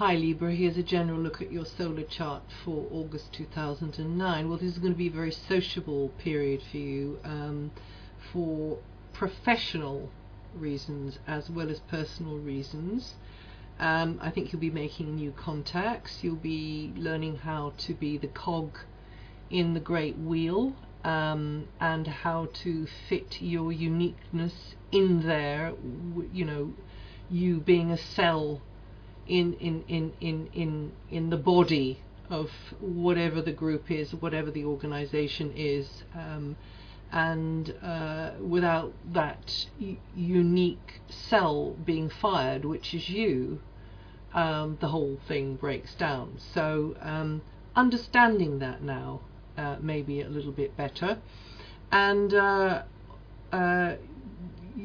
Hi Libra, here's a general look at your solar chart for August 2009. Well, this is going to be a very sociable period for you, for professional reasons as well as personal reasons. I think you'll be making new contacts, you'll be learning how to be the cog in the great wheel, and how to fit your uniqueness in there, you know, you being a cell in the body of whatever the group is, whatever the organization is, and without that unique cell being fired, which is you, the whole thing breaks down. So understanding that now maybe a little bit better. And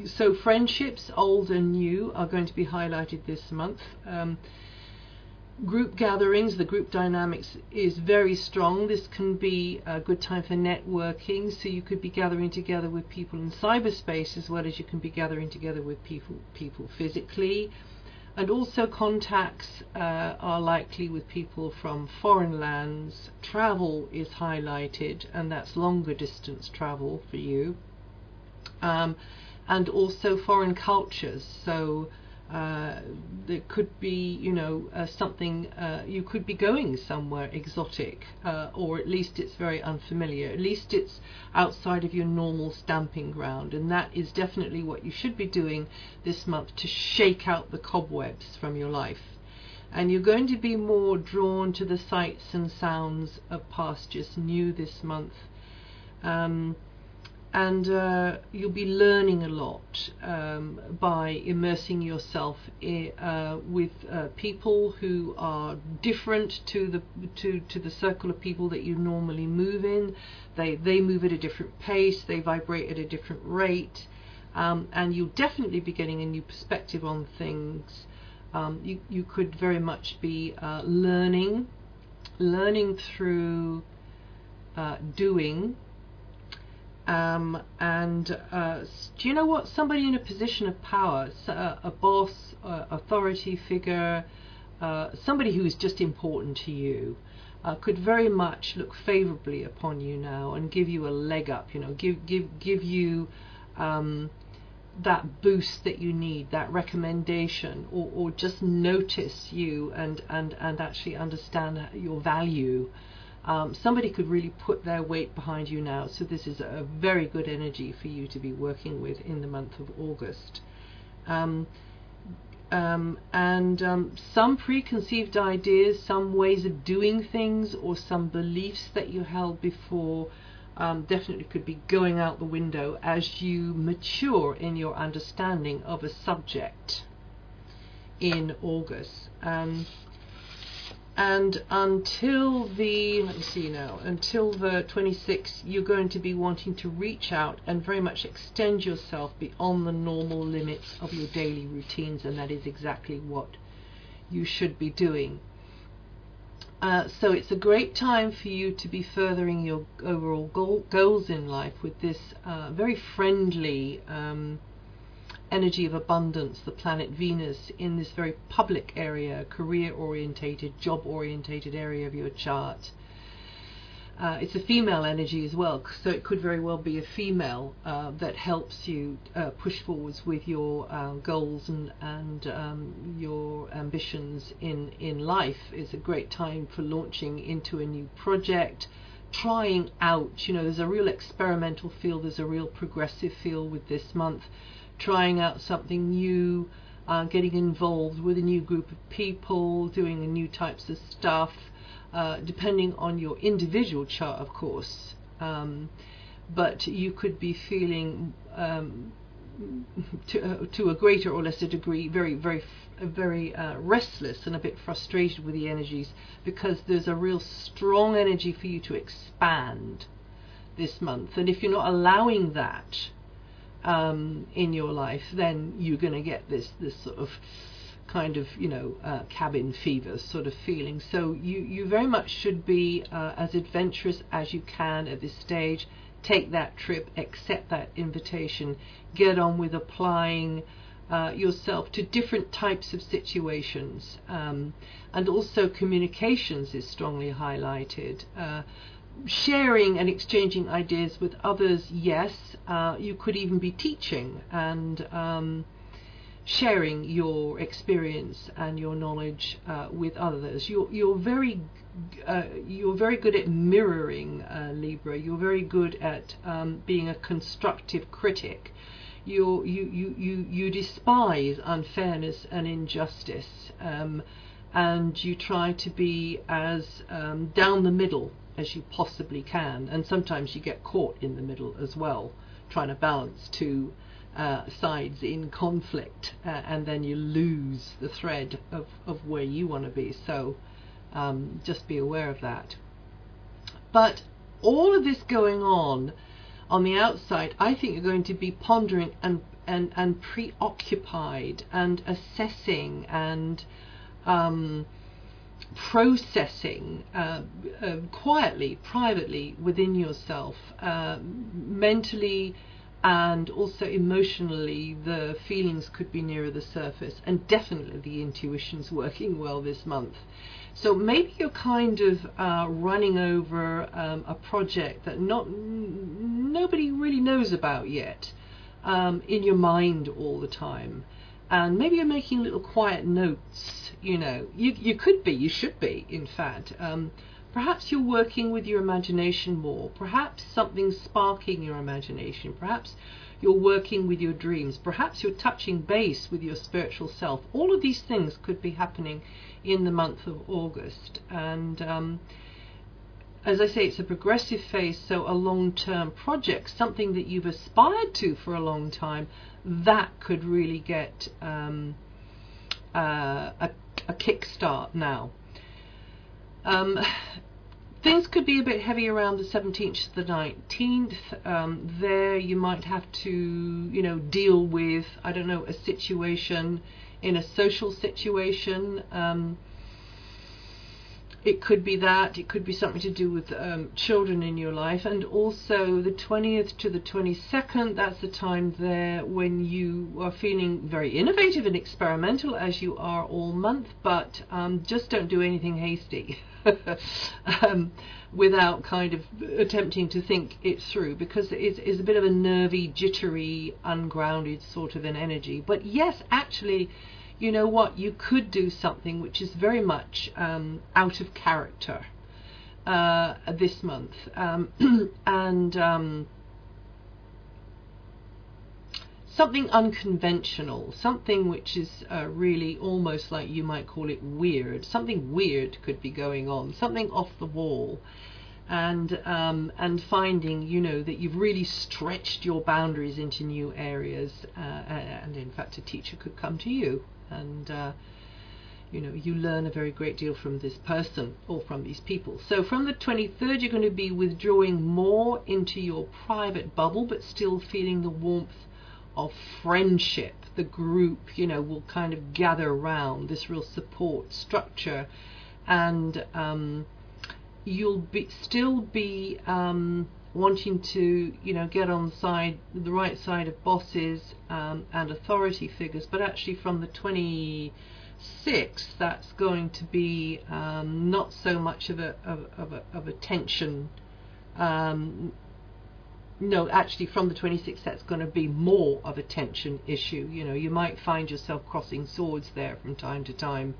so friendships, old and new, are going to be highlighted this month. Group gatherings, the group dynamics is very strong. This can be a good time for networking, so you could be gathering together with people in cyberspace as well as you can be gathering together with people physically. And also contacts are likely with people from foreign lands. Travel is highlighted, and that's longer distance travel for you. And also foreign cultures, so there could be, you know, something, you could be going somewhere exotic, or at least it's very unfamiliar, at least it's outside of your normal stamping ground, and that is definitely what you should be doing this month to shake out the cobwebs from your life. And you're going to be more drawn to the sights and sounds of pastures new this month. And you'll be learning a lot by immersing yourself with people who are different to the circle of people that you normally move in. They move at a different pace, they vibrate at a different rate, and you'll definitely be getting a new perspective on things. You could very much be learning through doing. Do you know what? Somebody in a position of power, a boss, authority figure, somebody who is just important to you, could very much look favorably upon you now and give you a leg up. You know, give you that boost that you need, that recommendation, or just notice you and actually understand your value. Somebody could really put their weight behind you now, so this is a very good energy for you to be working with in the month of August. Some preconceived ideas, some ways of doing things, or some beliefs that you held before definitely could be going out the window as you mature in your understanding of a subject in August. And until the, let me see now, until the 26th, you're going to be wanting to reach out and very much extend yourself beyond the normal limits of your daily routines, and that is exactly what you should be doing. So it's a great time for you to be furthering your overall goals in life with this very friendly energy of abundance, the planet Venus, in this very public area, career orientated, job orientated area of your chart. It's a female energy as well, so it could very well be a female that helps you push forwards with your goals and your ambitions in life. It's a great time for launching into a new project, trying out, you know, there's a real experimental feel, there's a real progressive feel with this month. Trying out something new, getting involved with a new group of people, doing new types of stuff, depending on your individual chart, of course. But you could be feeling, to a greater or lesser degree, very restless and a bit frustrated with the energies, because there's a real strong energy for you to expand this month. And if you're not allowing that in your life, then you're going to get this sort of kind of, you know, cabin fever sort of feeling. So you very much should be as adventurous as you can at this stage. Take that trip, accept that invitation, get on with applying yourself to different types of situations, and also communications is strongly highlighted. Sharing and exchanging ideas with others, yes. You could even be teaching and sharing your experience and your knowledge with others. You're very good at mirroring, Libra. You're very good at being a constructive critic. You despise unfairness and injustice, and you try to be as down the middle as you possibly can, and sometimes you get caught in the middle as well, trying to balance two sides in conflict, and then you lose the thread of where you want to be. So just be aware of that. But all of this going on the outside, I think you're going to be pondering and preoccupied and assessing and processing quietly, privately within yourself, mentally and also emotionally. The feelings could be nearer the surface, and definitely the intuition's working well this month. So maybe you're kind of running over a project that nobody really knows about yet, in your mind all the time, and maybe you're making little quiet notes. You should be, in fact. Perhaps you're working with your imagination more. Perhaps something's sparking your imagination. Perhaps you're working with your dreams. Perhaps you're touching base with your spiritual self. All of these things could be happening in the month of August. And as I say, it's a progressive phase, so a long-term project, something that you've aspired to for a long time, that could really get a kickstart now. Things could be a bit heavy around the 17th to the 19th. There you might have to, deal with, I don't know, a situation in a social situation. It could be that. It could be something to do with children in your life. And also the 20th to the 22nd, that's the time there when you are feeling very innovative and experimental, as you are all month, but just don't do anything hasty without kind of attempting to think it through, because it's a bit of a nervy, jittery, ungrounded sort of an energy. But yes, actually, you know what, you could do something which is very much out of character this month, and something unconventional, something which is really almost like you might call it weird. Something weird could be going on, something off the wall, and finding, that you've really stretched your boundaries into new areas, and in fact a teacher could come to you, and you learn a very great deal from this person or from these people. So from the 23rd, you're going to be withdrawing more into your private bubble, but still feeling the warmth of friendship. The group, will kind of gather around this real support structure, and you'll still be wanting to, get on the right side of bosses and authority figures. But actually, from the 26th, that's going to be not so much of a tension. No, actually, from the 26th, that's going to be more of a tension issue. You might find yourself crossing swords there from time to time.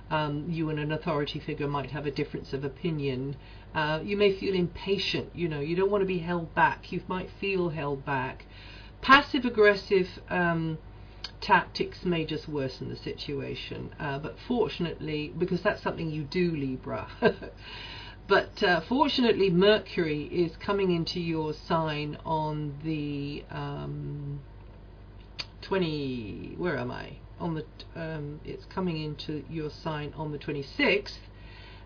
You and an authority figure might have a difference of opinion. You may feel impatient. You don't want to be held back. You might feel held back. Passive-aggressive tactics may just worsen the situation. But fortunately, because that's something you do, Libra. But fortunately, Mercury is coming into your sign on the 20. It's coming into your sign on the 26th,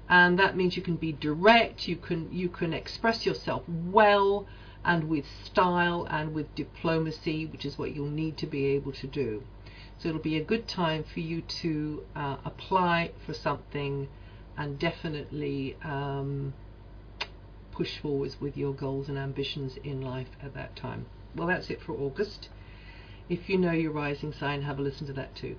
and that means you can be direct. You can express yourself well and with style and with diplomacy, which is what you'll need to be able to do. So it'll be a good time for you to apply for something, and definitely push forwards with your goals and ambitions in life at that time. Well, that's it for August. If you know your rising sign, have a listen to that too.